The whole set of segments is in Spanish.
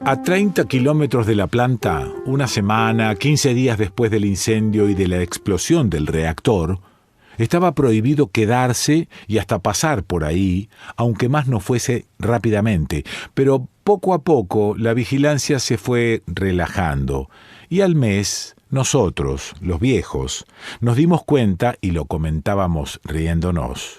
A 30 kilómetros de la planta, una semana, 15 días después del incendio y de la explosión del reactor, estaba prohibido quedarse y hasta pasar por ahí, aunque más no fuese rápidamente, pero poco a poco la vigilancia se fue relajando, y al mes nosotros, los viejos, nos dimos cuenta, y lo comentábamos riéndonos,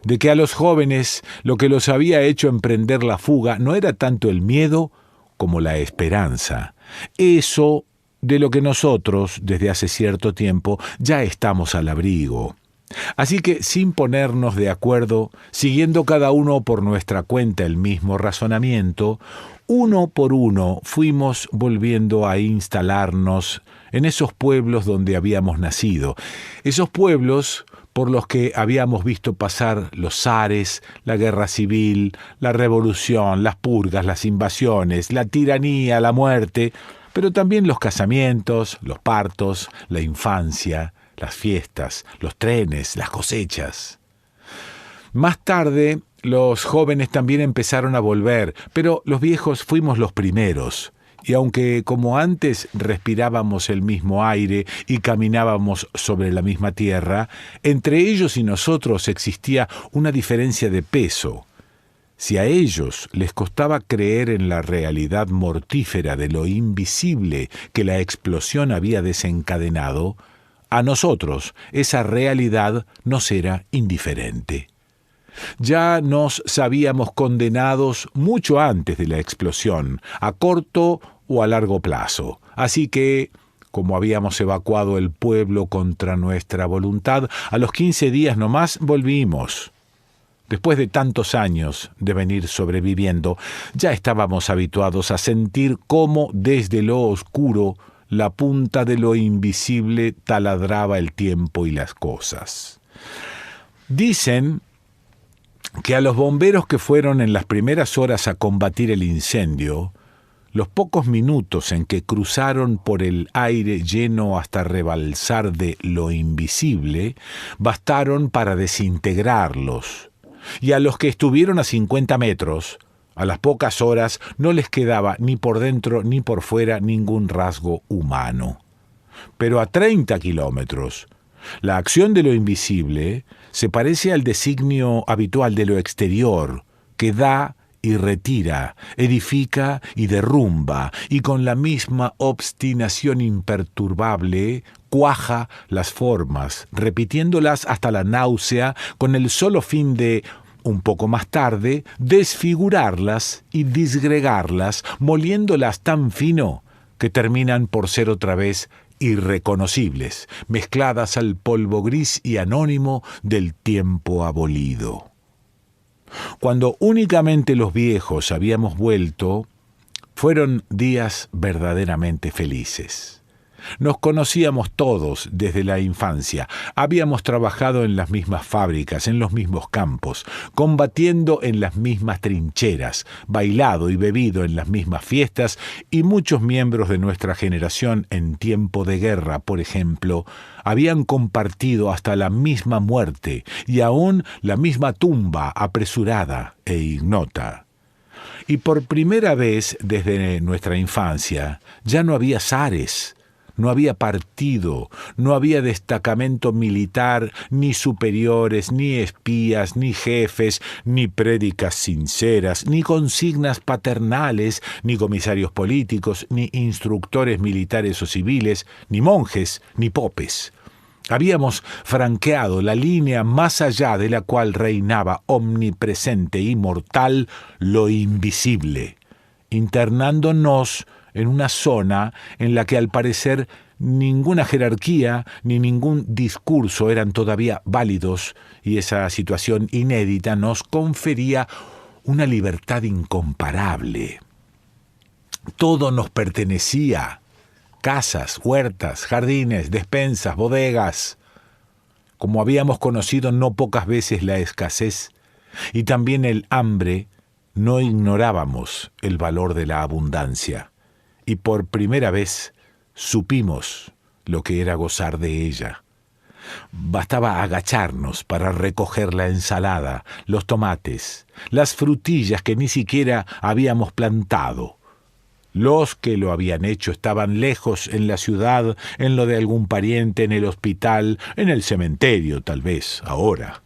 de que a los jóvenes lo que los había hecho emprender la fuga no era tanto el miedo como la esperanza. Eso de lo que nosotros, desde hace cierto tiempo, ya estamos al abrigo. Así que, sin ponernos de acuerdo, siguiendo cada uno por nuestra cuenta el mismo razonamiento, uno por uno fuimos volviendo a instalarnos en esos pueblos donde habíamos nacido, esos pueblos por los que habíamos visto pasar los zares, la guerra civil, la revolución, las purgas, las invasiones, la tiranía, la muerte, pero también los casamientos, los partos, la infancia, las fiestas, los trenes, las cosechas. Más tarde, los jóvenes también empezaron a volver, pero los viejos fuimos los primeros. Y aunque como antes respirábamos el mismo aire y caminábamos sobre la misma tierra, entre ellos y nosotros existía una diferencia de peso. Si a ellos les costaba creer en la realidad mortífera de lo invisible que la explosión había desencadenado, a nosotros esa realidad nos era indiferente. Ya nos sabíamos condenados mucho antes de la explosión, a corto o a largo plazo. Así que, como habíamos evacuado el pueblo contra nuestra voluntad, a los 15 días nomás volvimos. Después de tantos años de venir sobreviviendo, ya estábamos habituados a sentir cómo desde lo oscuro la punta de lo invisible taladraba el tiempo y las cosas. Dicen que a los bomberos que fueron en las primeras horas a combatir el incendio, los pocos minutos en que cruzaron por el aire lleno hasta rebalsar de lo invisible, bastaron para desintegrarlos. Y a los que estuvieron a 50 metros, a las pocas horas no les quedaba ni por dentro ni por fuera ningún rasgo humano. Pero a 30 kilómetros, la acción de lo invisible se parece al designio habitual de lo exterior, que da y retira, edifica y derrumba, y con la misma obstinación imperturbable cuaja las formas, repitiéndolas hasta la náusea, con el solo fin de, un poco más tarde, desfigurarlas y disgregarlas, moliéndolas tan fino que terminan por ser otra vez irreconocibles, mezcladas al polvo gris y anónimo del tiempo abolido. Cuando únicamente los viejos habíamos vuelto, fueron días verdaderamente felices. Nos conocíamos todos desde la infancia, habíamos trabajado en las mismas fábricas, en los mismos campos, combatiendo en las mismas trincheras, bailado y bebido en las mismas fiestas, y muchos miembros de nuestra generación en tiempo de guerra, por ejemplo, habían compartido hasta la misma muerte y aún la misma tumba apresurada e ignota. Y por primera vez desde nuestra infancia ya no había zares, no había partido, no había destacamento militar, ni superiores, ni espías, ni jefes, ni prédicas sinceras, ni consignas paternales, ni comisarios políticos, ni instructores militares o civiles, ni monjes, ni popes. Habíamos franqueado la línea más allá de la cual reinaba omnipresente y mortal lo invisible, internándonos en una zona en la que al parecer ninguna jerarquía ni ningún discurso eran todavía válidos, y esa situación inédita nos confería una libertad incomparable. Todo nos pertenecía: casas, huertas, jardines, despensas, bodegas. Como habíamos conocido no pocas veces la escasez y también el hambre, no ignorábamos el valor de la abundancia. Y por primera vez supimos lo que era gozar de ella. Bastaba agacharnos para recoger la ensalada, los tomates, las frutillas que ni siquiera habíamos plantado. Los que lo habían hecho estaban lejos, en la ciudad, en lo de algún pariente, en el hospital, en el cementerio, tal vez, ahora.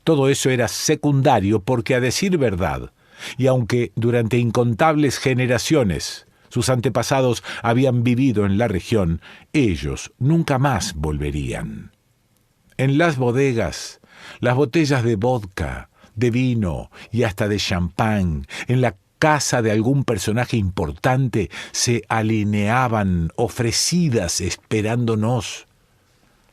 Todo eso era secundario porque, a decir verdad, y aunque durante incontables generaciones sus antepasados habían vivido en la región, ellos nunca más volverían. En las bodegas, las botellas de vodka, de vino y hasta de champán, en la casa de algún personaje importante, se alineaban ofrecidas esperándonos.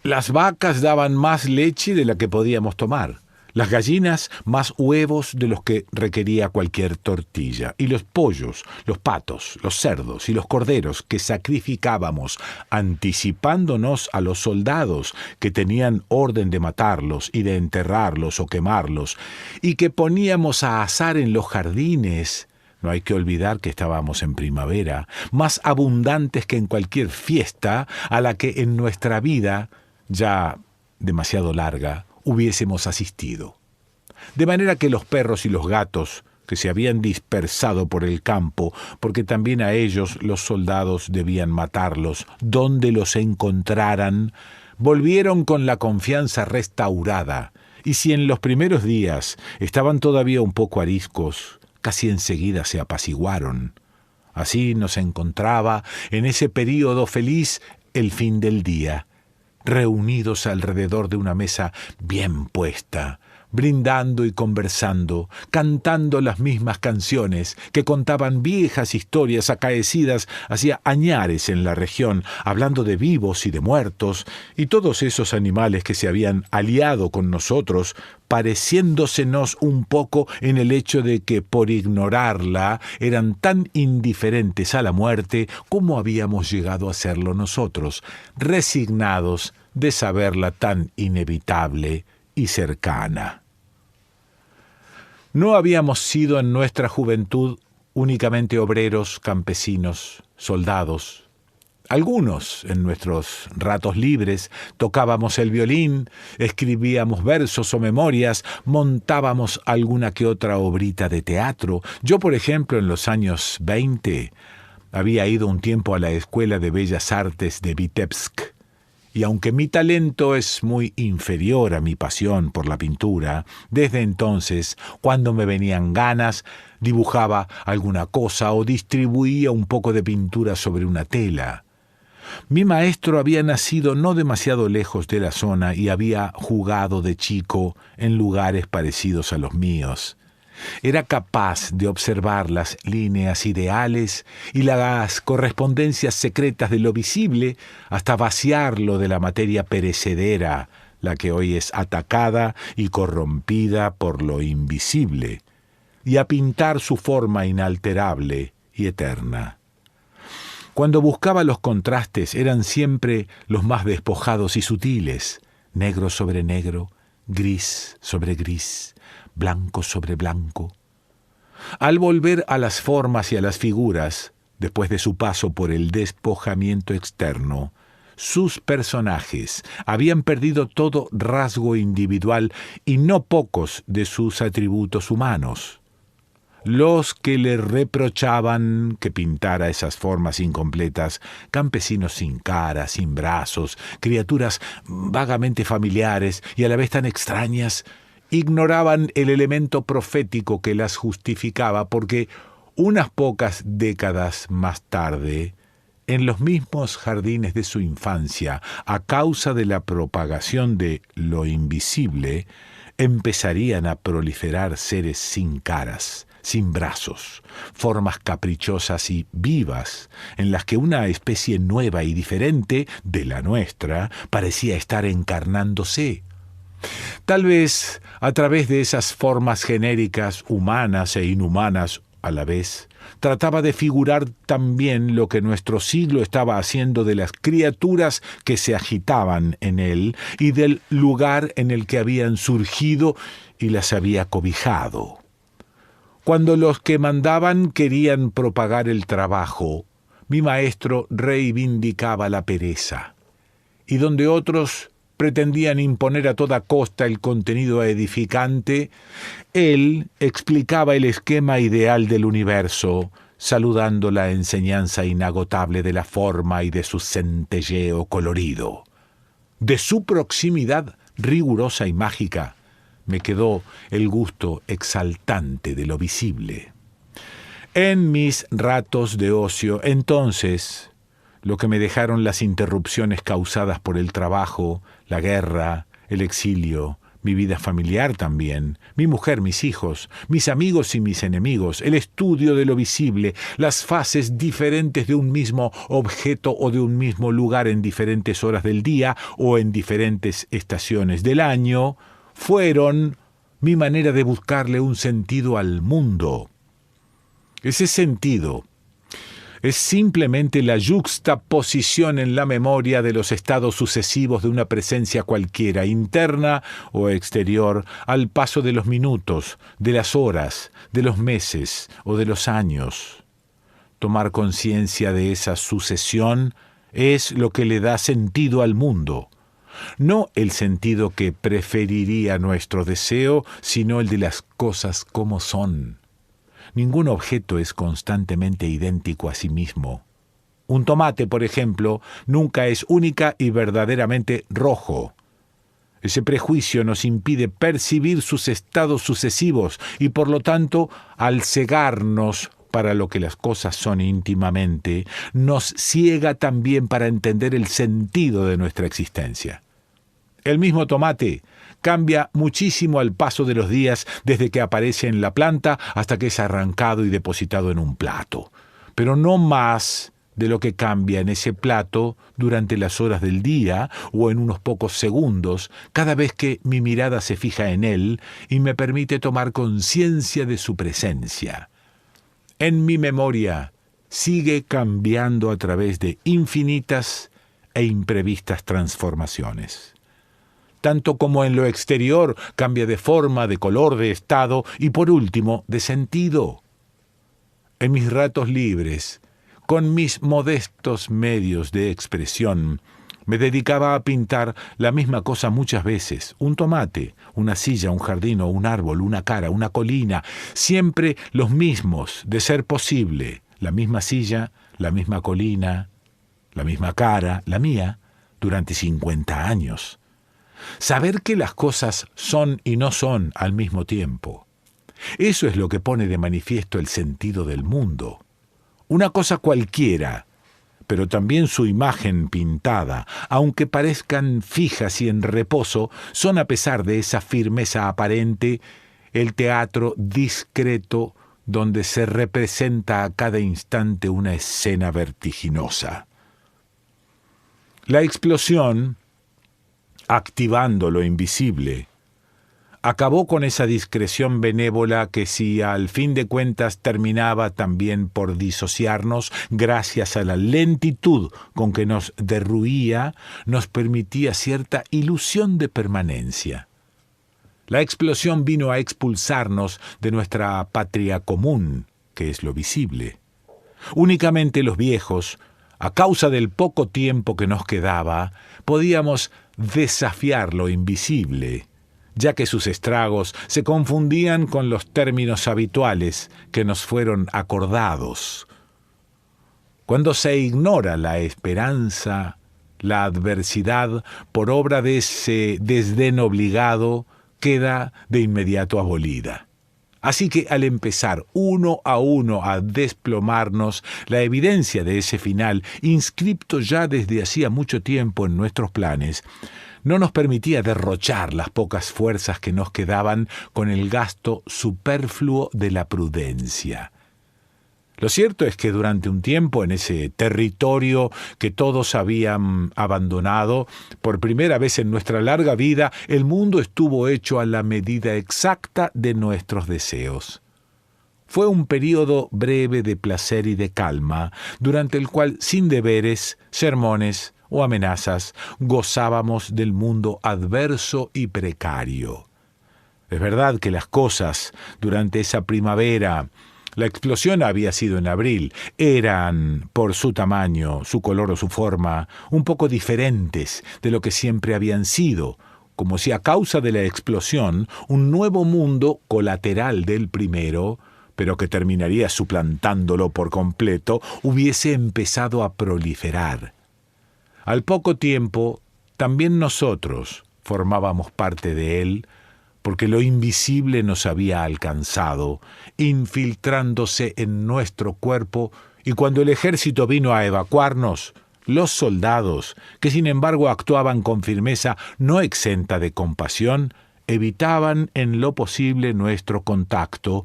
Las vacas daban más leche de la que podíamos tomar. Las gallinas más huevos de los que requería cualquier tortilla, y los pollos, los patos, los cerdos y los corderos que sacrificábamos anticipándonos a los soldados que tenían orden de matarlos y de enterrarlos o quemarlos, y que poníamos a asar en los jardines. No hay que olvidar que estábamos en primavera, más abundantes que en cualquier fiesta a la que en nuestra vida, ya demasiado larga, hubiésemos asistido. De manera que los perros y los gatos, que se habían dispersado por el campo, porque también a ellos los soldados debían matarlos donde los encontraran, volvieron con la confianza restaurada, y si en los primeros días estaban todavía un poco ariscos, casi enseguida se apaciguaron. Así nos encontraba en ese período feliz el fin del día, reunidos alrededor de una mesa bien puesta, brindando y conversando, cantando las mismas canciones que contaban viejas historias acaecidas hacía añares en la región, hablando de vivos y de muertos, y todos esos animales que se habían aliado con nosotros, pareciéndosenos un poco en el hecho de que por ignorarla eran tan indiferentes a la muerte como habíamos llegado a serlo nosotros, resignados de saberla tan inevitable y cercana. No habíamos sido en nuestra juventud únicamente obreros, campesinos, soldados. Algunos, en nuestros ratos libres, tocábamos el violín, escribíamos versos o memorias, montábamos alguna que otra obrita de teatro. Yo, por ejemplo, en los años 20, había ido un tiempo a la Escuela de Bellas Artes de Vitebsk, y aunque mi talento es muy inferior a mi pasión por la pintura, desde entonces, cuando me venían ganas, dibujaba alguna cosa o distribuía un poco de pintura sobre una tela. Mi maestro había nacido no demasiado lejos de la zona y había jugado de chico en lugares parecidos a los míos. Era capaz de observar las líneas ideales y las correspondencias secretas de lo visible hasta vaciarlo de la materia perecedera, la que hoy es atacada y corrompida por lo invisible, y a pintar su forma inalterable y eterna. Cuando buscaba los contrastes eran siempre los más despojados y sutiles, negro sobre negro, gris sobre gris, blanco sobre blanco. Al volver a las formas y a las figuras, después de su paso por el despojamiento externo, sus personajes habían perdido todo rasgo individual y no pocos de sus atributos humanos. Los que le reprochaban que pintara esas formas incompletas, campesinos sin cara, sin brazos, criaturas vagamente familiares y a la vez tan extrañas, ignoraban el elemento profético que las justificaba, porque unas pocas décadas más tarde, en los mismos jardines de su infancia, a causa de la propagación de lo invisible, empezarían a proliferar seres sin caras, sin brazos, formas caprichosas y vivas, en las que una especie nueva y diferente de la nuestra parecía estar encarnándose. Tal vez a través de esas formas genéricas, humanas e inhumanas a la vez, trataba de figurar también lo que nuestro siglo estaba haciendo de las criaturas que se agitaban en él y del lugar en el que habían surgido y las había cobijado. Cuando los que mandaban querían propagar el trabajo, mi maestro reivindicaba la pereza, y donde otros pretendían imponer a toda costa el contenido edificante, él explicaba el esquema ideal del universo, saludando la enseñanza inagotable de la forma y de su centelleo colorido. De su proximidad rigurosa y mágica me quedó el gusto exaltante de lo visible. En mis ratos de ocio, entonces, lo que me dejaron las interrupciones causadas por el trabajo, la guerra, el exilio, mi vida familiar también, mi mujer, mis hijos, mis amigos y mis enemigos, el estudio de lo visible, las fases diferentes de un mismo objeto o de un mismo lugar en diferentes horas del día o en diferentes estaciones del año, fueron mi manera de buscarle un sentido al mundo. Ese sentido es simplemente la yuxtaposición en la memoria de los estados sucesivos de una presencia cualquiera, interna o exterior, al paso de los minutos, de las horas, de los meses o de los años. Tomar conciencia de esa sucesión es lo que le da sentido al mundo. No el sentido que preferiría nuestro deseo, sino el de las cosas como son. Ningún objeto es constantemente idéntico a sí mismo. Un tomate, por ejemplo, nunca es única y verdaderamente rojo. Ese prejuicio nos impide percibir sus estados sucesivos y, por lo tanto, al cegarnos para lo que las cosas son íntimamente, nos ciega también para entender el sentido de nuestra existencia. El mismo tomate cambia muchísimo al paso de los días desde que aparece en la planta hasta que es arrancado y depositado en un plato, pero no más de lo que cambia en ese plato durante las horas del día o en unos pocos segundos cada vez que mi mirada se fija en él y me permite tomar conciencia de su presencia. En mi memoria sigue cambiando a través de infinitas e imprevistas transformaciones. Tanto como en lo exterior cambia de forma, de color, de estado y por último de sentido. En mis ratos libres, con mis modestos medios de expresión, me dedicaba a pintar la misma cosa muchas veces: un tomate, una silla, un jardín o un árbol, una cara, una colina, siempre los mismos, de ser posible, la misma silla, la misma colina, la misma cara, la mía, durante 50 años. Saber que las cosas son y no son al mismo tiempo. Eso es lo que pone de manifiesto el sentido del mundo. Una cosa cualquiera, pero también su imagen pintada, aunque parezcan fijas y en reposo, son, a pesar de esa firmeza aparente, el teatro discreto donde se representa a cada instante una escena vertiginosa. La explosión, activando lo invisible, acabó con esa discreción benévola que, si al fin de cuentas terminaba también por disociarnos, gracias a la lentitud con que nos derruía, nos permitía cierta ilusión de permanencia. La explosión vino a expulsarnos de nuestra patria común, que es lo visible. Únicamente los viejos, a causa del poco tiempo que nos quedaba, podíamos desafiar lo invisible, ya que sus estragos se confundían con los términos habituales que nos fueron acordados. Cuando se ignora la esperanza, la adversidad, por obra de ese desdén obligado, queda de inmediato abolida. Así que al empezar uno a desplomarnos, la evidencia de ese final, inscripto ya desde hacía mucho tiempo en nuestros planes, no nos permitía derrochar las pocas fuerzas que nos quedaban con el gasto superfluo de la prudencia. Lo cierto es que durante un tiempo, en ese territorio que todos habían abandonado, por primera vez en nuestra larga vida, el mundo estuvo hecho a la medida exacta de nuestros deseos. Fue un período breve de placer y de calma, durante el cual, sin deberes, sermones o amenazas, gozábamos del mundo adverso y precario. Es verdad que las cosas, durante esa primavera, la explosión había sido en abril, eran, por su tamaño, su color o su forma, un poco diferentes de lo que siempre habían sido, como si a causa de la explosión un nuevo mundo colateral del primero pero que terminaría suplantándolo por completo, hubiese empezado a proliferar. Al poco tiempo, también nosotros formábamos parte de él, porque lo invisible nos había alcanzado, infiltrándose en nuestro cuerpo, y cuando el ejército vino a evacuarnos, los soldados, que sin embargo actuaban con firmeza no exenta de compasión, evitaban en lo posible nuestro contacto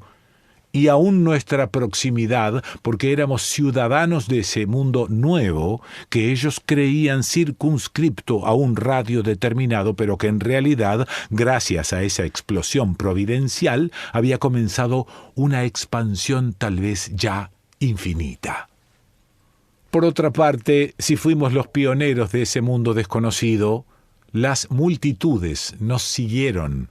y aún nuestra proximidad, porque éramos ciudadanos de ese mundo nuevo que ellos creían circunscripto a un radio determinado, pero que en realidad, gracias a esa explosión providencial, había comenzado una expansión tal vez ya infinita. Por otra parte, si fuimos los pioneros de ese mundo desconocido, las multitudes nos siguieron,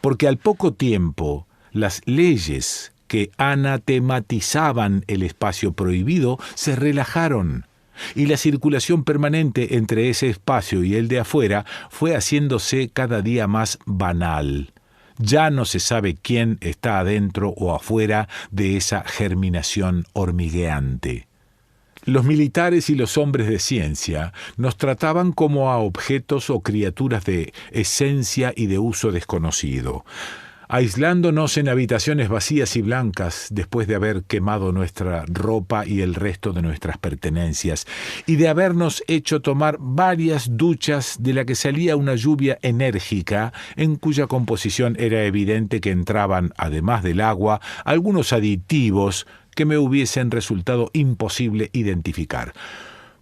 porque al poco tiempo las leyes que anatematizaban el espacio prohibido se relajaron, y la circulación permanente entre ese espacio y el de afuera fue haciéndose cada día más banal. Ya no se sabe quién está adentro o afuera de esa germinación hormigueante. Los militares y los hombres de ciencia nos trataban como a objetos o criaturas de esencia y de uso desconocido, aislándonos en habitaciones vacías y blancas después de haber quemado nuestra ropa y el resto de nuestras pertenencias, y de habernos hecho tomar varias duchas de la que salía una lluvia enérgica, en cuya composición era evidente que entraban, además del agua, algunos aditivos que me hubiesen resultado imposible identificar.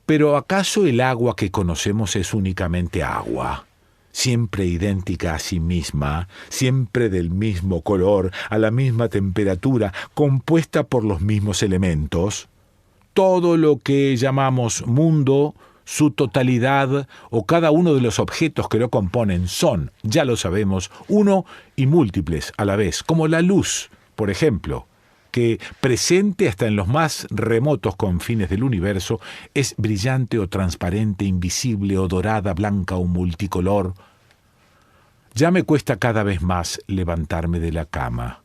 Pero ¿acaso el agua que conocemos es únicamente agua? Siempre idéntica a sí misma, siempre del mismo color, a la misma temperatura, compuesta por los mismos elementos. Todo lo que llamamos mundo, su totalidad o cada uno de los objetos que lo componen son, ya lo sabemos, uno y múltiples a la vez, como la luz, por ejemplo, que, presente hasta en los más remotos confines del universo, es brillante o transparente, invisible o dorada, blanca o multicolor. Ya me cuesta cada vez más levantarme de la cama,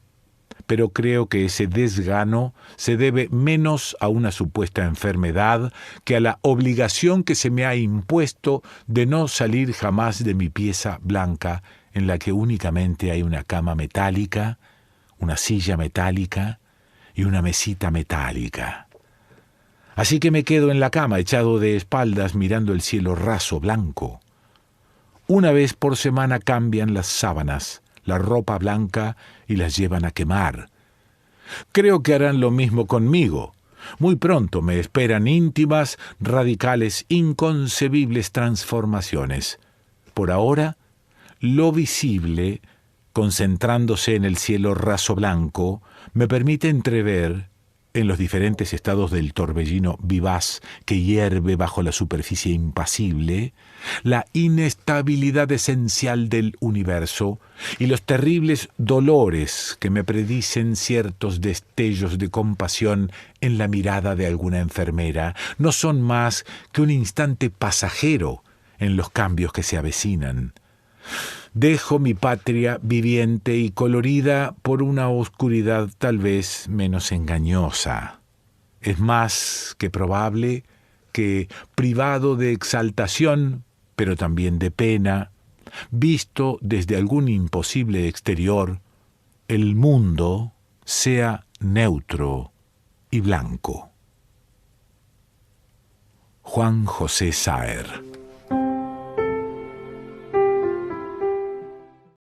pero creo que ese desgano se debe menos a una supuesta enfermedad que a la obligación que se me ha impuesto de no salir jamás de mi pieza blanca, en la que únicamente hay una cama metálica, una silla metálica y una mesita metálica. Así que me quedo en la cama, echado de espaldas, mirando el cielo raso, blanco. Una vez por semana cambian las sábanas, la ropa blanca, y las llevan a quemar. Creo que harán lo mismo conmigo. Muy pronto me esperan íntimas, radicales, inconcebibles transformaciones. Por ahora, lo visible, concentrándose en el cielo raso blanco, me permite entrever, en los diferentes estados del torbellino vivaz que hierve bajo la superficie impasible, la inestabilidad esencial del universo y los terribles dolores que me predicen ciertos destellos de compasión en la mirada de alguna enfermera no son más que un instante pasajero en los cambios que se avecinan. Dejo mi patria viviente y colorida por una oscuridad tal vez menos engañosa. Es más que probable que, privado de exaltación, pero también de pena, visto desde algún imposible exterior, el mundo sea neutro y blanco. Juan José Saer.